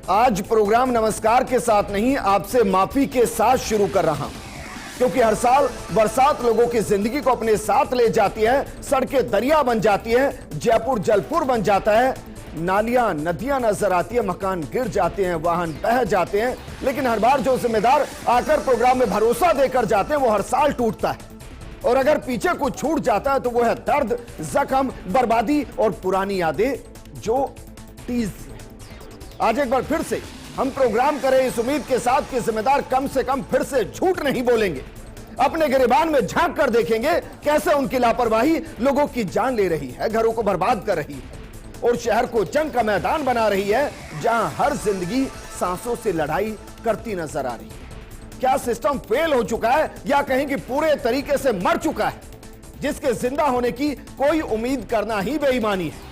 आज प्रोग्राम नमस्कार के साथ नहीं, आपसे माफी के साथ शुरू कर रहा हूं, क्योंकि हर साल बरसात लोगों की जिंदगी को अपने साथ ले जाती है। सड़कें दरिया बन जाती है, जयपुर जलपुर बन जाता है, नालियां नदियां नजर आती है, मकान गिर जाते हैं, वाहन बह जाते हैं। लेकिन हर बार जो जिम्मेदार आकर प्रोग्राम में भरोसा देकर जाते हैं, वो हर साल टूटता है। और अगर पीछे कुछ छूट जाता है तो वो है दर्द, जख्म, बर्बादी और पुरानी यादें जो टीज। आज एक बार फिर से हम प्रोग्राम करें इस उम्मीद के साथ कि जिम्मेदार कम से कम फिर से झूठ नहीं बोलेंगे, अपने गिरेबान में झांक कर देखेंगे कैसे उनकी लापरवाही लोगों की जान ले रही है, घरों को बर्बाद कर रही है और शहर को जंग का मैदान बना रही है, जहां हर जिंदगी सांसों से लड़ाई करती नजर आ रही है। क्या सिस्टम फेल हो चुका है या कहीं कि पूरे तरीके से मर चुका है, जिसके जिंदा होने की कोई उम्मीद करना ही बेईमानी है।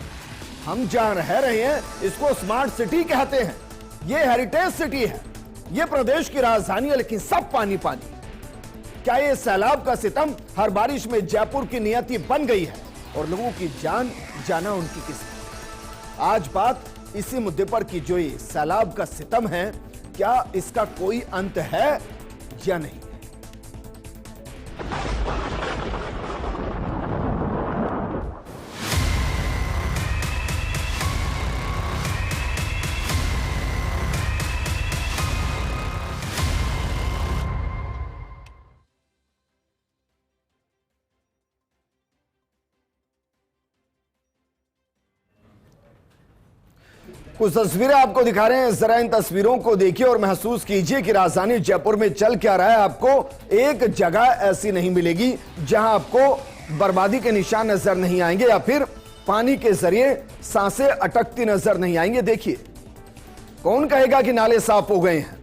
हम जहां रह रहे हैं इसको स्मार्ट सिटी कहते हैं, यह हेरिटेज सिटी है, यह प्रदेश की राजधानी है, लेकिन सब पानी पानी। क्या यह सैलाब का सितम हर बारिश में जयपुर की नियति बन गई है और लोगों की जान जाना उनकी किस्मत। आज बात इसी मुद्दे पर की जो ये सैलाब का सितम है, क्या इसका कोई अंत है या नहीं। कुछ तस्वीरें आपको दिखा रहे हैं, जरा इन तस्वीरों को देखिए और महसूस कीजिए कि राजधानी जयपुर में चल क्या रहा है। आपको एक जगह ऐसी नहीं मिलेगी जहां आपको बर्बादी के निशान नजर नहीं आएंगे या फिर पानी के जरिए सांसें अटकती नजर नहीं आएंगे। देखिए, कौन कहेगा कि नाले साफ हो गए हैं,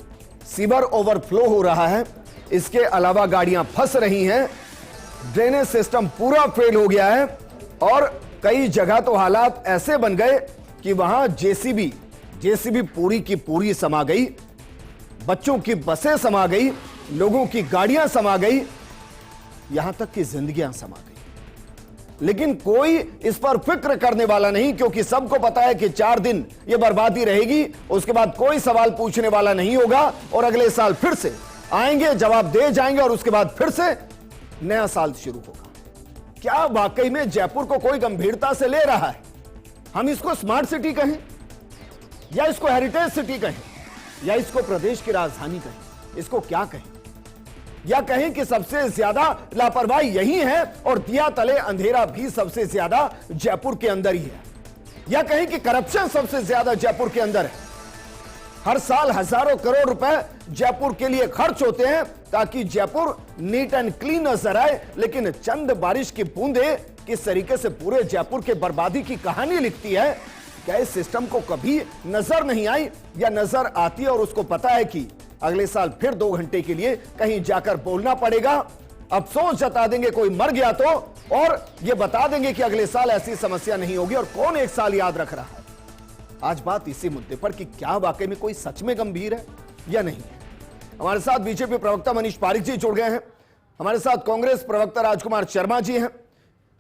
सीवर ओवरफ्लो हो रहा है, इसके अलावा गाड़ियां फंस रही हैं, ड्रेनेज सिस्टम पूरा फेल हो गया है और कई जगह तो हालात ऐसे बन गए कि वहां जेसीबी पूरी की पूरी समा गई, बच्चों की बसें समा गई, लोगों की गाड़ियां समा गई, यहां तक कि जिंदगियां समा गई। लेकिन कोई इस पर फिक्र करने वाला नहीं, क्योंकि सबको पता है कि 4 दिन यह बर्बादी रहेगी, उसके बाद कोई सवाल पूछने वाला नहीं होगा और अगले साल फिर से आएंगे, जवाब दे जाएंगे और उसके बाद फिर से नया साल शुरू होगा। क्या वाकई में जयपुर को कोई गंभीरता से ले रहा है? हम इसको स्मार्ट सिटी कहें या इसको हेरिटेज सिटी कहें या इसको प्रदेश की राजधानी कहें, इसको क्या कहें? या कहें कि सबसे ज्यादा लापरवाही यही है और दिया तले अंधेरा भी सबसे ज्यादा जयपुर के अंदर ही है? या कहें कि करप्शन सबसे ज्यादा जयपुर के अंदर है? हर साल हजारों करोड़ रुपए जयपुर के लिए खर्च होते हैं ताकि जयपुर नीट एंड क्लीन नजर आए, लेकिन चंद बारिश की बूंदें किस तरीके से पूरे जयपुर के बर्बादी की कहानी लिखती है, क्या इस सिस्टम को कभी नजर नहीं आई या नजर आती है और उसको पता है कि अगले साल फिर 2 घंटे के लिए कहीं जाकर बोलना पड़ेगा, अफसोस जता देंगे कोई मर गया तो, और ये बता देंगे कि अगले साल ऐसी समस्या नहीं होगी, और कौन एक साल याद रख रहा है। आज बात इसी मुद्दे पर कि क्या वाकई में कोई सच में गंभीर है या नहीं है। हमारे साथ बीजेपी प्रवक्ता मनीष पारिक जी जुड़ गए हैं, हमारे साथ कांग्रेस प्रवक्ता राजकुमार शर्मा जी हैं,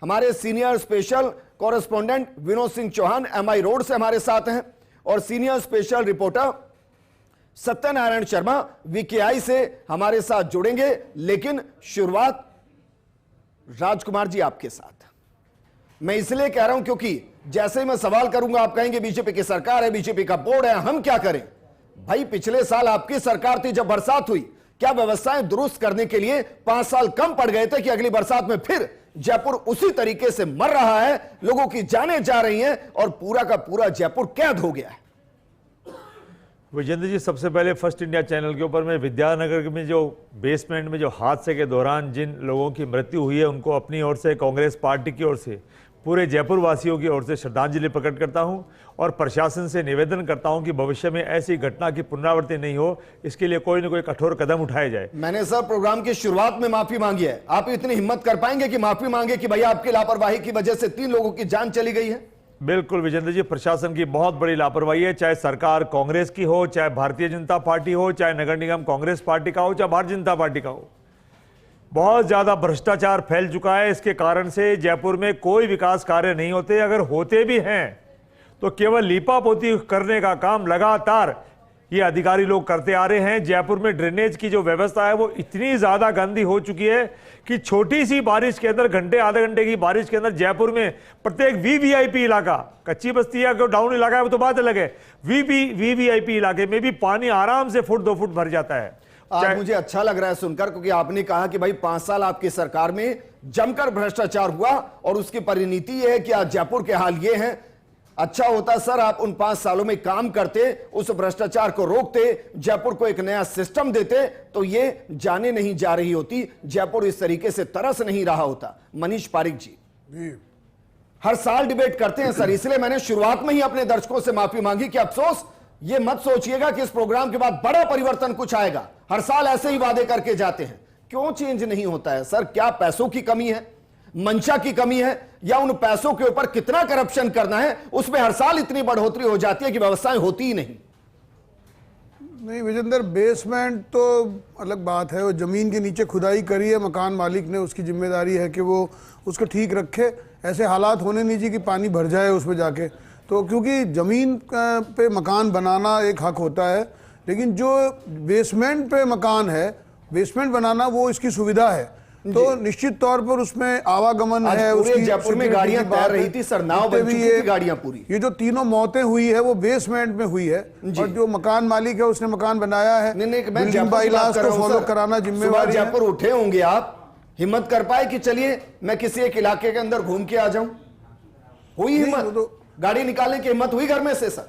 हमारे senior special correspondent Vinod Singh Chauhan MI road से हमारे साथ हैं, और senior special reporter Satyanarayan Sharma VKI से हमारे साथ जुड़ेंगे। लेकिन शुरुआत राजकुमार जी आपके साथ मैं इसलिए कह रहा हूं क्योंकि जैसे ही मैं सवाल करूंगा आप कहेंगे बीजेपी की सरकार है, बीजेपी का बोर्ड है, हम क्या करें। भाई, पिछले साल आपकी सरकार थी, जब बरसात हुई क्या व्यवस्थाएं दुरुस्त करने के लिए 5 साल कम पड़ गए थे कि अगली बरसात में फिर जयपुर उसी तरीके से मर रहा है, लोगों की जानें जा रही हैं और पूरा का पूरा जयपुर कैद हो गया है। विजेंद्र जी, सबसे पहले फर्स्ट इंडिया चैनल के ऊपर मैं विद्यानगर में जो बेसमेंट में जो हादसे के दौरान जिन लोगों की मृत्यु हुई है उनको अपनी ओर से, कांग्रेस पार्टी की ओर से, पूरे जयपुर वासियों की ओर से श्रद्धांजलि प्रकट करता हूं और प्रशासन से निवेदन करता हूं कि भविष्य में ऐसी घटना की पुनरावृत्ति नहीं हो, इसके लिए कोई न कोई कठोर कदम उठाया जाए। मैंने सर प्रोग्राम की शुरुआत में माफी मांगी है, आप इतनी हिम्मत कर पाएंगे कि माफी मांगे कि भैया आपकी लापरवाही की वजह से 3 लोगों की जान चली गई है? बिल्कुल विजेंद्र जी, प्रशासन की बहुत बड़ी लापरवाही है, चाहे सरकार कांग्रेस की हो, चाहे भारतीय जनता पार्टी हो, चाहे नगर निगम कांग्रेस पार्टी का हो, चाहे भारतीय जनता पार्टी का हो। बहुत ज़्यादा भ्रष्टाचार फैल चुका है। इसके कारण से जयपुर में कोई विकास कार्य नहीं होते, अगर होते भी हैं तो केवल लीपापोती करने का काम लगातार ये अधिकारी लोग करते आ रहे हैं। जयपुर में ड्रेनेज की जो व्यवस्था है वो इतनी ज्यादा गंदी हो चुकी है कि छोटी सी बारिश के अंदर, घंटे आधे घंटे की बारिश के अंदर जयपुर में प्रत्येक वीवीआईपी इलाका, कच्ची बस्ती या डाउन इलाका है वो तो बात अलग है, वीवीआईपी इलाके में भी पानी आराम से फुट 2 फुट भर जाता है। आज मुझे अच्छा लग रहा है सुनकर, क्योंकि आपने कहा कि भाई 5 साल आपकी सरकार में जमकर भ्रष्टाचार हुआ और उसकी परिणति यह है कि आज जयपुर के हाल ये हैं। अच्छा होता सर आप उन 5 सालों में काम करते, उस भ्रष्टाचार को रोकते, जयपुर को एक नया सिस्टम देते, तो ये जाने नहीं जा रही होती, जयपुर इस तरीके से तरस नहीं रहा होता। मनीष पारिक जी हर साल डिबेट करते हैं सर, इसलिए मैंने शुरुआत में ही अपने दर्शकों से माफी मांगी कि अफसोस ये मत सोचिएगा कि इस प्रोग्राम के बाद बड़ा परिवर्तन कुछ आएगा, हर साल ऐसे ही वादे करके जाते हैं। क्यों चेंज नहीं होता है सर? क्या पैसों की कमी है, मंशा की कमी है, या उन पैसों के ऊपर कितना करप्शन करना है, उसमें हर साल इतनी बढ़ोतरी हो जाती है कि व्यवस्थाएं होती ही नहीं? नहीं विजेंद्र, बेसमेंट तो अलग बात है, वो जमीन के नीचे खुदाई करी है मकान मालिक ने, उसकी जिम्मेदारी है कि वो उसको ठीक रखे। ऐसे हालात होने नहीं चाहिए कि पानी भर जाए उसमें जाके, तो क्योंकि ज़मीन पे मकान बनाना एक हक होता है, लेकिन जो बेसमेंट पे मकान है, बेसमेंट बनाना वो इसकी सुविधा है, तो निश्चित तौर पर उसमें आवागमन है। उसकी जयपुर में गाड़ियां तैर रही थी सर, नाव बन चुकी थी गाड़ियां पूरी। ये जो 3 मौतें हुई है वो बेसमेंट में हुई है, और जो मकान मालिक है उसने मकान बनाया है, बिल्डिंग बाइलास को फॉलो कराना जिम्मेवारी है। जयपुर उठे होंगे आप, हिम्मत कर पाए कि चलिए मैं किसी एक इलाके के अंदर घूम के आ जाऊं? हुई हिम्मत? गाड़ी निकालने की हिम्मत हुई घर में से सर?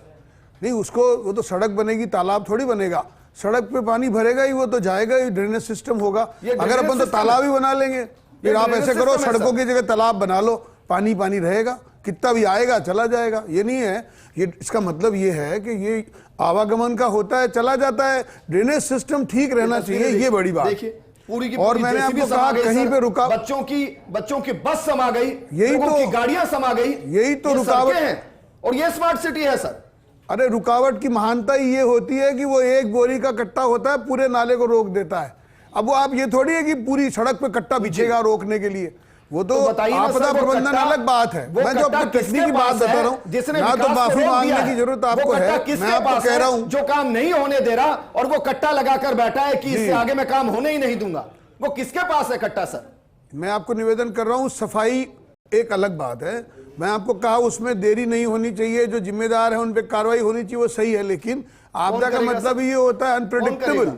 नहीं, उसको वो तो सड़क बनेगी, तालाब थोड़ी बनेगा, सड़क पे पानी भरेगा ही, वो तो जाएगा ही, ड्रेनेज सिस्टम होगा। अगर अपन तो तालाब ही बना लेंगे, फिर आप ऐसे करो सड़कों की जगह तालाब बना लो, पानी पानी रहेगा, कितना भी आएगा चला जाएगा। ये नहीं है, ये इसका मतलब ये है कि ये आवागमन का होता है, चला जाता है, ड्रेनेज सिस्टम ठीक रहना चाहिए, ये बड़ी बात। देखिए पूरी की और मैंने आपको कहा कहीं पे रुका, बच्चों की बस समा गई, यही तो गाड़ियां समा गई, यही तो रुकावट है, और ये स्मार्ट सिटी है सर। अरे रुकावट की महानता ये होती है कि वो एक बोरी का कट्टा होता है, पूरे नाले को रोक देता है। अब वो आप ये थोड़ी है कि पूरी सड़क पे कट्टा बिछेगा रोकने के लिए, वो तो आपदा प्रबंधन अलग बात है। मैं जो आपको तकनीकी बात बता रहा हूँ, ना तो माफी मांगने की जरूरत आपको है, मैं आपको कह रहा हूँ जो काम नहीं होने दे रहा और वो कट्टा लगाकर बैठा है कि इससे आगे मैं काम होने ही नहीं दूंगा, वो किसके पास है कट्टा सर? मैं आपको निवेदन कर रहा हूँ, सफाई एक अलग बात है। मैं आपको कहा उसमें देरी नहीं होनी चाहिए, जो जिम्मेदार है उन पे कार्रवाई होनी चाहिए, वो सही है, लेकिन आपदा का मतलब ये होता है अनप्रेडिक्टेबल।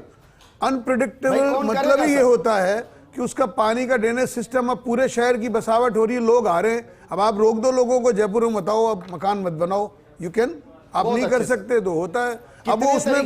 मतलब ये होता है कि उसका पानी का ड्रेनेज सिस्टम, अब पूरे शहर की बसावट हो रही है, लोग आ रहे हैं, अब आप रोक दो लोगों को जयपुर में बताओ अब मकान मत बनाओ, यू कैन, आप नहीं कर सकते तो होता है। अब वो उसमें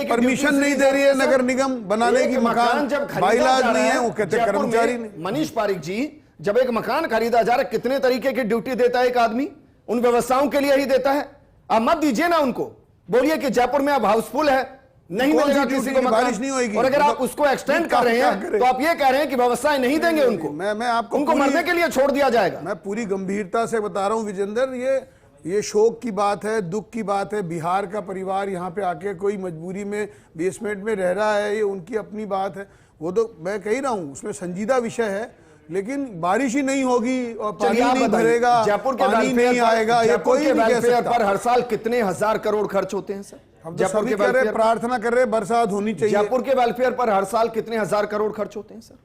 परमिशन नहीं दे रही है नगर निगम बनाने की, मकान बाइलाज नहीं है, वो कहते कर्मचारी नहीं। मनीष पारिक जी, जब एक मकान खरीदा जा रहा है, कितने तरीके की ड्यूटी देता है एक आदमी? उन व्यवस्थाओं के लिए ही देता है। आप मत दीजिए ना उनको, बोलिए कि जयपुर में अब हाउसफुल है, नहीं मिलेगा किसी को, बारिश नहीं होगी, और अगर आप उसको एक्सटेंड कर रहे हैं तो आप ये कह रहे हैं कि व्यवस्थाएं नहीं देंगे उनको, मैं आपको उनको मरने के लिए छोड़ दिया जाएगा। मैं पूरी गंभीरता से बता रहा हूं विजेंद्र, ये शोक की बात है, दुख की बात है। बिहार का परिवार यहाँ पे आके कोई मजबूरी में बेसमेंट में रह रहा है, ये उनकी अपनी बात है, वो तो मैं कह रहा हूँ उसमें संजीदा विषय है, लेकिन बारिश ही नहीं होगी और पानी नहीं भरेगा, जयपुर के पानी नहीं आएगा, ये कोई नहीं कह सकता। पर हर साल कितने हजार करोड़ खर्च होते हैं सर? हम तो सभी कह रहे, प्रार्थना कर रहे बरसात होनी चाहिए। जयपुर के वेलफेयर पर हर साल कितने हजार करोड़ खर्च होते हैं सर?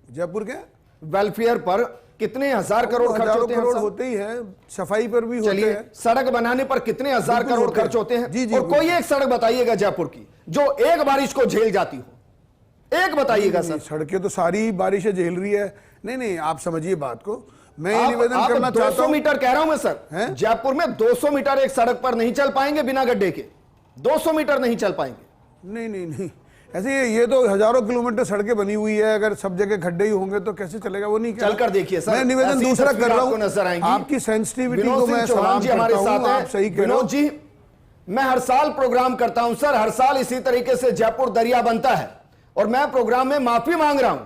जयपुर के वेलफेयर पर कितने हजार करोड़ खर्च होते हैं? करोड़ होते ही है, सफाई पर भी होते हैं, सड़क बनाने पर कितने हजार करोड़ खर्च होते हैं? जी, और कोई एक सड़क बताइएगा जयपुर की जो एक बारिश को झेल जाती हो, एक बताइएगा सर। सड़कें तो सारी बारिशें झेल रही है। नहीं, आप समझिए बात को, मैं ये निवेदन करना चाहता हूं। 200 मीटर कह रहा हूं मैं सर, जयपुर में 200 मीटर एक सड़क पर नहीं चल पाएंगे बिना गड्ढे के, 200 मीटर नहीं चल पाएंगे। नहीं, ऐसे ये तो हजारों किलोमीटर सड़कें बनी हुई है, अगर सब जगह खड्डे ही होंगे तो कैसे चलेगा, वो नहीं चलकर देखिए सर। मैं निवेदन दूसरा कर रहा हूं, नजर आएंगी आपकी सेंसिटिविटी को मैं सलाम हमारे करता हूं, साथ आप सही कह रहे हो। विनोद जी, मैं हर साल प्रोग्राम करता हूं सर, हर साल इसी तरीके से जयपुर दरिया बनता है, और मैं प्रोग्राम में माफी मांग रहा हूं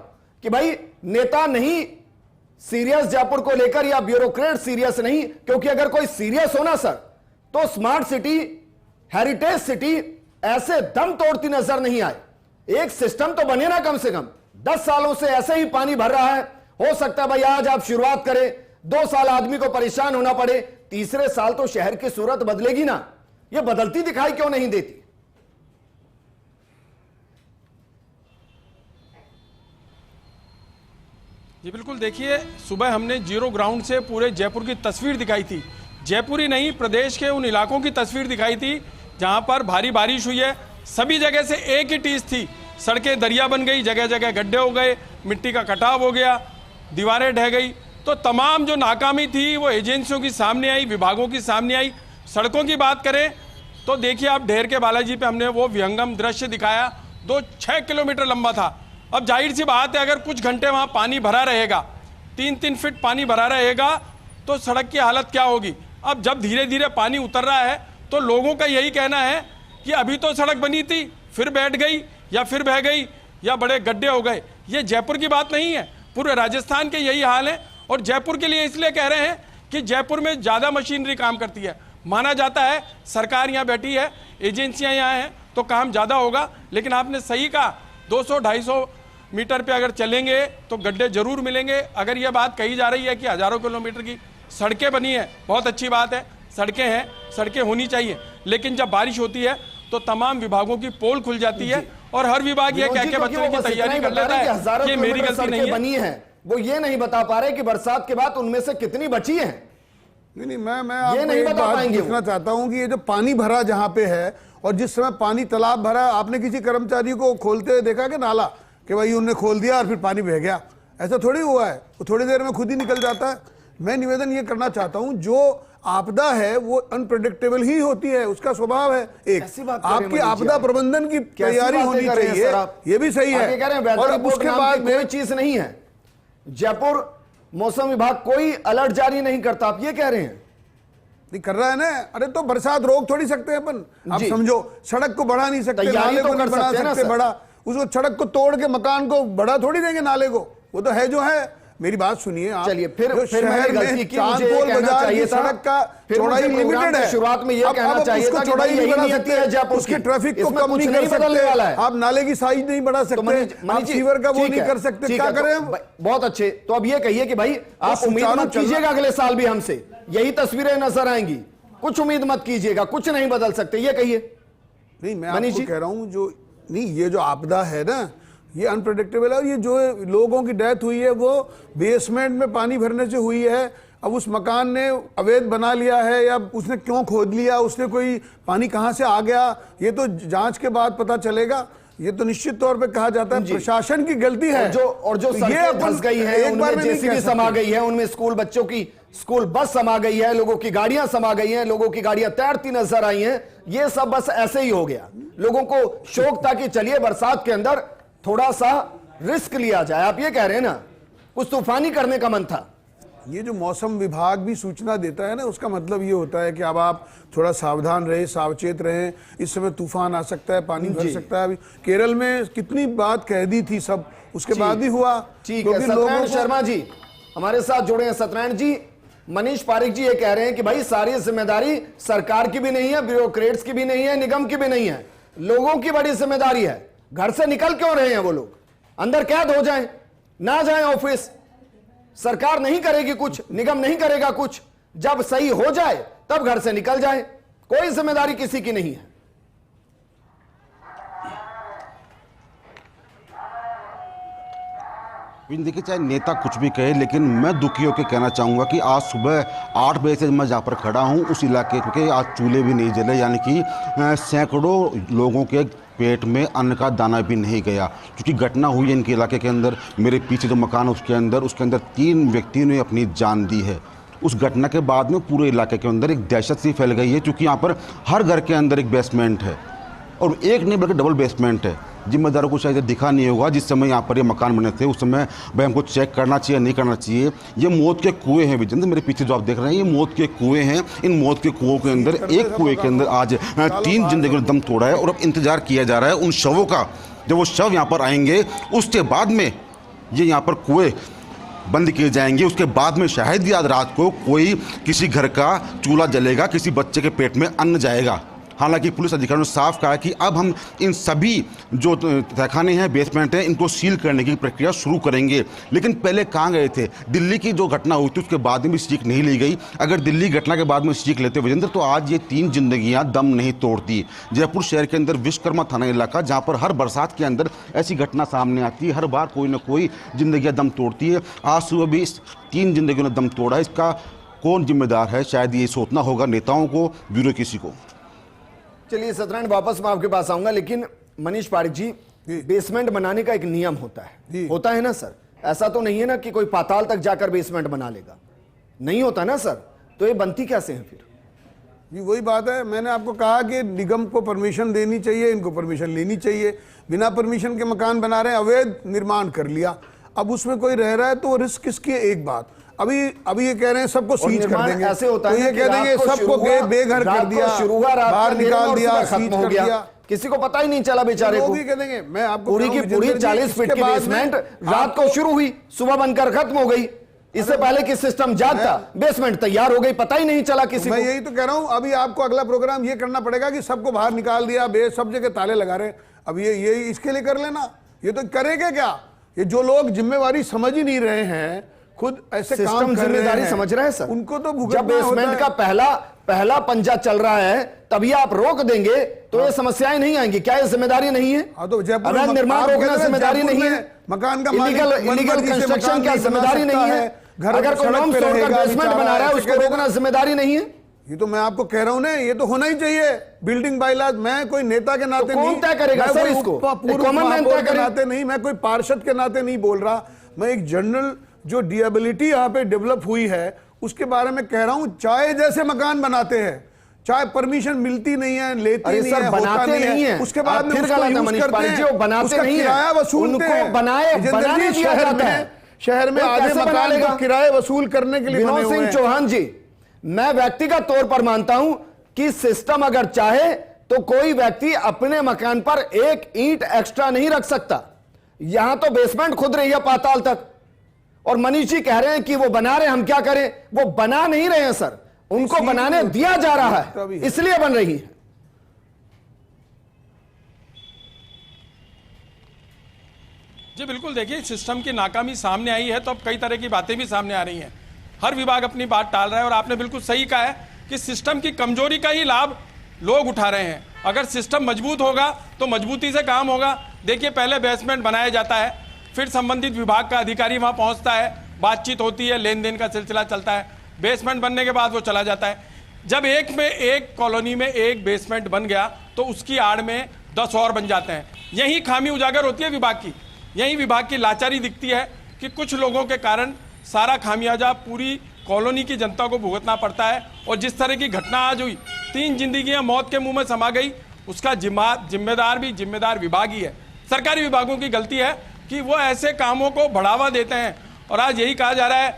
कि भाई नेता नहीं सीरियस जयपुर को लेकर, या ब्यूरोक्रेट सीरियस नहीं, क्योंकि अगर कोई सीरियस हो ना सर, तो स्मार्ट सिटी, हेरिटेज सिटी ऐसे दम तोड़ती नजर नहीं आए। एक सिस्टम तो बने ना, कम से कम 10 सालों से ऐसे ही पानी भर रहा है। हो सकता है भाई आज आप शुरुआत करें, 2 साल आदमी को परेशान होना पड़े, तीसरे साल तो शहर की सूरत बदलेगी ना। ये बदलती दिखाई क्यों नहीं देती? जी बिल्कुल, देखिए सुबह हमने जीरो ग्राउंड से पूरे जयपुर की तस्वीर दिखाई थी। जयपुर ही नहीं, प्रदेश के उन इलाकों की तस्वीर दिखाई थी जहां पर भारी बारिश हुई है। सभी जगह से एक ही टीस थी, सड़कें दरिया बन गई, जगह जगह गड्ढे हो गए, मिट्टी का कटाव हो गया, दीवारें ढह गई। तो तमाम जो नाकामी थी वो एजेंसियों की सामने आई, विभागों की सामने आई। सड़कों की बात करें तो देखिए आप ढेर के बालाजी पे हमने वो विहंगम दृश्य दिखाया, 6 किलोमीटर लंबा था। अब जाहिर सी बात है, अगर कुछ घंटे वहां पानी भरा रहेगा, 3-3 फीट पानी भरा रहेगा, तो सड़क की हालत क्या होगी। अब जब धीरे धीरे पानी उतर रहा है तो लोगों का यही कहना है कि अभी तो सड़क बनी थी, फिर बैठ गई या फिर बह गई या बड़े गड्ढे हो गए। ये जयपुर की बात नहीं है, पूरे राजस्थान के यही हाल है। और जयपुर के लिए इसलिए कह रहे हैं कि जयपुर में ज़्यादा मशीनरी काम करती है। माना जाता है सरकार यहाँ बैठी है, एजेंसियाँ यहाँ हैं, तो काम ज़्यादा होगा। लेकिन आपने सही कहा, 200-250 मीटर पे अगर चलेंगे तो गड्ढे जरूर मिलेंगे। अगर ये बात कही जा रही है कि हज़ारों किलोमीटर की सड़कें बनी है, बहुत अच्छी बात है, सड़कें हैं, सड़कें होनी चाहिए। लेकिन जब बारिश होती है तो तमाम विभागों की पोल खुल जाती है और हर विभाग ये कह के बच्चों की तैयारी कर लेता है कि मेरी गलती नहीं बनी है। वो ये नहीं बता पा रहे कि बरसात के बाद उनमें से कितनी बची है। नहीं, मैं आपको एक बात पूछना चाहता हूं कि ये जो पानी भरा जहां पे है और जिस समय पानी तालाब भरा, आपने किसी कर्मचारी को खोलते हुए देखा कि नाला, कि भाई उन्होंने खोल दिया और फिर पानी बह गया? ऐसा थोड़ी हुआ है, वो थोड़ी देर में खुद ही निकल जाता है। मैं निवेदन ये करना चाहता हूं, जो आपदा है वो अनप्रेडिक्टेबल ही होती है, उसका स्वभाव है। एक आपकी आपदा प्रबंधन की तैयारी होनी चाहिए, ये भी सही है। और उसके बाद कोई चीज नहीं है, जयपुर मौसम विभाग कोई अलर्ट जारी नहीं करता, आप ये कह रहे हैं? नहीं कर रहा है ना। अरे तो बरसात रोक थोड़ी सकते हैं अपन, आप समझो। सड़क को बढ़ा नहीं सकते, नाले को नहीं बढ़ा सकते बड़ा, उसको सड़क को तोड़ के मकान को बढ़ा थोड़ी देंगे नाले को, वो तो है जो है। मेरी बात सुनिए आप। चलिए फिर मैंने गलती की, मुझे ये कहना चाहिए था, सड़क का चौड़ाई लिमिटेड है, शुरुआत में ये कहना चाहिए था कि चौड़ाई नहीं बढ़ा सकते हैं, जयपुर उसके ट्रैफिक को कम नहीं कर सकते, आप नाले की साइज नहीं बढ़ा सकते, आप सीवर का वो नहीं कर सकते, क्या करें? बहुत अच्छे। तो अब ये कहिए कि भाई आप उम्मीद मत कीजिएगा अगले साल भी हमसे यही तस्वीरें नजर आएंगी, कुछ उम्मीद मत कीजिएगा, कुछ नहीं बदल सकते, ये कहिए। नहीं, मैं आपको कह रहा हूं, जो नहीं, ये जो आपदा है ना, ये अनप्रेडिक्टेबल है। और ये जो लोगों की डेथ हुई है वो बेसमेंट में पानी भरने से हुई है। अब उस मकान ने अवैध बना लिया है या उसने क्यों खोद लिया, उसने कोई पानी कहां से आ गया, ये तो जांच के बाद पता चलेगा। ये तो निश्चित तौर पे कहा जाता है प्रशासन की गलती है। और जो सड़कें धंस गई है, उनमें जेसीबी समा गई है, उनमें स्कूल बच्चों की स्कूल बस समा गई है, लोगों की गाड़ियां समा गई हैं, लोगों की गाड़ियां तैरती नजर आई हैं। ये सब बस ऐसे ही हो गया। लोगों को शौक था कि चलिए बरसात के अंदर थोड़ा सा रिस्क लिया जाए, आप ये कह रहे हैं ना, कुछ तूफानी करने का मन था। ये जो मौसम विभाग भी सूचना देता है ना, उसका मतलब ये होता है कि अब आप थोड़ा सावधान रहे, सावचेत रहें, इस समय तूफान आ सकता है, पानी भर सकता है। अभी केरल में कितनी बात कह दी थी सब, उसके बाद भी हुआ। ठीक है, सत्यनारायण शर्मा जी हमारे साथ जुड़े हैं। सत्यनारायण जी, मनीष पारिक जी ये कह रहे हैं कि भाई सारी जिम्मेदारी सरकार की भी नहीं है, ब्यूरोक्रेट्स की भी नहीं है, निगम की भी नहीं है, लोगों की बड़ी जिम्मेदारी है। घर से निकल क्यों रहे हैं वो लोग? अंदर कैद हो जाएं, ना जाएं ऑफिस, सरकार नहीं करेगी कुछ, निगम नहीं करेगा कुछ, जब सही हो जाए तब घर से निकल जाए, कोई जिम्मेदारी किसी की नहीं है। देखिए, चाहे नेता कुछ भी कहे, लेकिन मैं दुखी होकर कहना चाहूँगा कि आज सुबह 8 बजे से मैं जहाँ पर खड़ा हूँ उस इलाके के आज चूल्हे भी नहीं जले, यानी कि सैकड़ों लोगों के पेट में अन्न का दाना भी नहीं गया। क्योंकि घटना हुई है इनके इलाके के अंदर, मेरे पीछे जो मकान है उसके अंदर 3 व्यक्तियों ने अपनी जान दी है। उस घटना के बाद में पूरे इलाके के अंदर एक दहशत सी फैल गई है, क्योंकि यहाँ पर हर घर के अंदर एक बेसमेंट है और एक नहीं बल्कि डबल बेसमेंट है। जिम्मेदारों को शायद दिखा नहीं होगा, जिस समय यहाँ पर ये मकान बने थे उस समय भाई हमको चेक करना चाहिए, नहीं करना चाहिए। ये मौत के कुएं हैं विजेंद्र, मेरे पीछे जो आप देख रहे हैं ये मौत के कुएं हैं। इन मौत के कुओं के अंदर एक कुएं के अंदर आज 3 जिंदगी ने दम तोड़ा है और अब इंतजार किया जा रहा है उन शवों का। जब वो शव यहाँ पर आएंगे उसके बाद में ये यहाँ पर कुएं बंद किए जाएंगे, उसके बाद में शायद आज रात को कोई किसी घर का चूल्हा जलेगा, किसी बच्चे के पेट में अन्न जाएगा। हालांकि पुलिस अधिकारियों ने साफ कहा कि अब हम इन सभी जो तहखाने हैं, बेसमेंट हैं, इनको सील करने की प्रक्रिया शुरू करेंगे। लेकिन पहले कहाँ गए थे? दिल्ली की जो घटना हुई थी उसके बाद में भी सीख नहीं ली गई। अगर दिल्ली घटना के बाद में सीख लेते विजेंद्र, तो आज ये 3 जिंदगियां दम नहीं तोड़ती। जयपुर शहर के अंदर विश्वकर्मा थाना इलाका, जहां पर हर बरसात के अंदर ऐसी घटना सामने आती है, हर बार कोई ना कोई जिंदगियां दम तोड़ती है। आज सुबह भी 3 जिंदगियों ने दम तोड़ा। इसका कौन जिम्मेदार है? शायद ये सोचना होगा नेताओं को, ब्यूरोक्रेसी को। चलिए सत्यनारायण, वापस मैं आपके पास आऊंगा, लेकिन मनीष पारिक जी, बेसमेंट बनाने का एक नियम होता है, होता है ना सर? ऐसा तो नहीं है ना कि कोई पाताल तक जाकर बेसमेंट बना लेगा, नहीं होता ना सर? तो ये बनती कैसे है फिर? जी वही बात है, मैंने आपको कहा कि निगम को परमिशन देनी चाहिए, इनको परमिशन लेनी चाहिए। बिना परमिशन के मकान बना रहे हैं, अवैध निर्माण कर लिया, अब उसमें कोई रह रहा है तो रिस्क किसकी है? एक बात, अभी ये कह रहे हैं सबको सीज कर देंगे, ऐसे होता तो है ये कह देंगे सबको बेघर कर दिया, बाहर निकाल दिया, सीज कर दिया, किसी को पता ही नहीं चला बेचारे को। कह देंगे मैं आपको पूरी की पूरी 40 फीट की बेसमेंट रात को शुरू हुई, सुबह बनकर खत्म हो गई। इससे पहले कि सिस्टम जागता, बेसमेंट तैयार हो गई, पता ही नहीं चला किसी को। मैं यही तो कह रहा हूं, अभी आपको अगला प्रोग्राम ये करना पड़ेगा कि सबको बाहर निकाल दिया, सब जगह ताले लगा रहे। अब ये इसके लिए कर लेना, ये तो करेंगे क्या? ये जो लोग जिम्मेवारी समझ ही नहीं रहे हैं, खुद ऐसे काम कर जिम्मेदारी समझ रहे हैं सर, उनको तो जब बेसमेंट का पहला पंजा चल रहा है तभी आप रोक देंगे तो ये समस्याएं नहीं आएंगी। क्या ये जिम्मेदारी नहीं है? तो जयपुर अवैध निर्माण रोकना जिम्मेदारी नहीं है? मकान का इलीगल कंस्ट्रक्शन क्या जिम्मेदारी नहीं है? अगर कोई नॉर्म्स तोड़कर बेसमेंट बना रहा है उसको रोकना जिम्मेदारी नहीं है? ये तो मैं आपको कह रहा हूं ना, ये तो होना ही चाहिए बिल्डिंग बायलॉज। मैं कोई नेता के नाते नहीं, कौन तय करेगा सर इसको? कॉमन मैन तय के नाते नहीं, मैं कोई पार्षद के नाते नहीं बोल रहा, मैं एक जनरल जो डिएबिलिटी यहाँ पे डेवलप हुई है उसके बारे में कह रहा हूं। चाहे जैसे मकान बनाते हैं, चाहे परमिशन मिलती नहीं है, लेती नहीं है, होता नहीं है, उसके बाद में उसको यूज करते हैं, बनाते नहीं है, किराया वसूलते हैं। बनाने दिया जाता है। शहर में आधे मकान का किराए वसूल करने के लिए बने हुए हैं। विनोद सिंह चौहान जी, मैं व्यक्तिगत तौर पर मानता हूं कि सिस्टम अगर चाहे तो कोई व्यक्ति अपने मकान पर एक ईंट एक्स्ट्रा नहीं रख सकता। यहां तो बेसमेंट खुद रही है पाताल तक, और मनीष जी कह रहे हैं कि वो बना रहे हैं, हम क्या करें? वो बना नहीं रहे हैं सर, उनको बनाने दिया जा रहा है, इसलिए बन रही है। जी बिल्कुल, देखिए सिस्टम की नाकामी सामने आई है तो अब कई तरह की बातें भी सामने आ रही हैं। हर विभाग अपनी बात टाल रहा है, और आपने बिल्कुल सही कहा है कि सिस्टम की कमजोरी का ही लाभ लोग उठा रहे हैं। अगर सिस्टम मजबूत होगा तो मजबूती से काम होगा। देखिए, पहले बेसमेंट बनाया जाता है, फिर संबंधित विभाग का अधिकारी वहां पहुंचता है, बातचीत होती है, लेन देन का सिलसिला चलता है, बेसमेंट बनने के बाद वो चला जाता है। जब एक कॉलोनी में एक बेसमेंट बन गया तो उसकी आड़ में 10 और बन जाते हैं। यही खामी उजागर होती है विभाग की, यही विभाग की लाचारी दिखती है कि कुछ लोगों के कारण सारा खामियाजा पूरी कॉलोनी की जनता को भुगतना पड़ता है। और जिस तरह की घटना आज हुई, 3 जिंदगियां मौत के मुंह में समा गई, उसका जिम्मेदार विभाग ही है। सरकारी विभागों की गलती है कि वो ऐसे कामों को बढ़ावा देते हैं। और आज यही कहा जा रहा है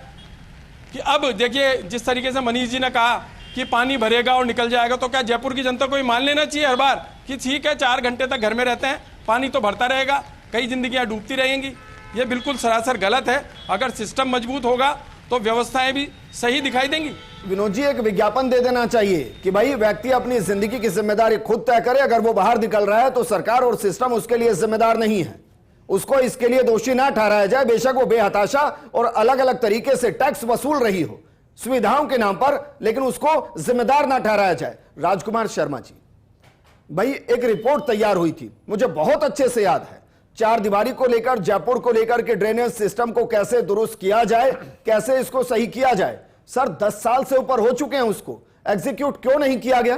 कि अब देखिए, जिस तरीके से मनीष जी ने कहा कि पानी भरेगा और निकल जाएगा, तो क्या जयपुर की जनता को मान लेना चाहिए हर बार कि ठीक है 4 घंटे तक घर में रहते हैं, पानी तो भरता रहेगा, कई जिंदगियां डूबती रहेंगी? ये बिल्कुल सरासर गलत है। अगर सिस्टम मजबूत होगा तो व्यवस्थाएं भी सही दिखाई देंगी। विनोद जी, एक विज्ञापन दे देना चाहिए कि भाई व्यक्ति अपनी जिंदगी की जिम्मेदारी खुद तय करे। अगर वो बाहर निकल रहा है तो सरकार और सिस्टम उसके लिए जिम्मेदार नहीं है, उसको इसके लिए दोषी ना ठहराया जाए। बेशक वो बेहताशा और अलग अलग तरीके से टैक्स वसूल रही हो सुविधाओं के नाम पर, लेकिन उसको जिम्मेदार ना ठहराया जाए। राजकुमार शर्मा जी, भाई एक रिपोर्ट तैयार हुई थी, मुझे बहुत अच्छे से याद है, 4 दीवारी को लेकर, जयपुर को लेकर के ड्रेनेज सिस्टम को कैसे दुरुस्त किया जाए, कैसे इसको सही किया जाए। सर 10 साल से ऊपर हो चुके हैं, उसको एग्जीक्यूट क्यों नहीं किया गया?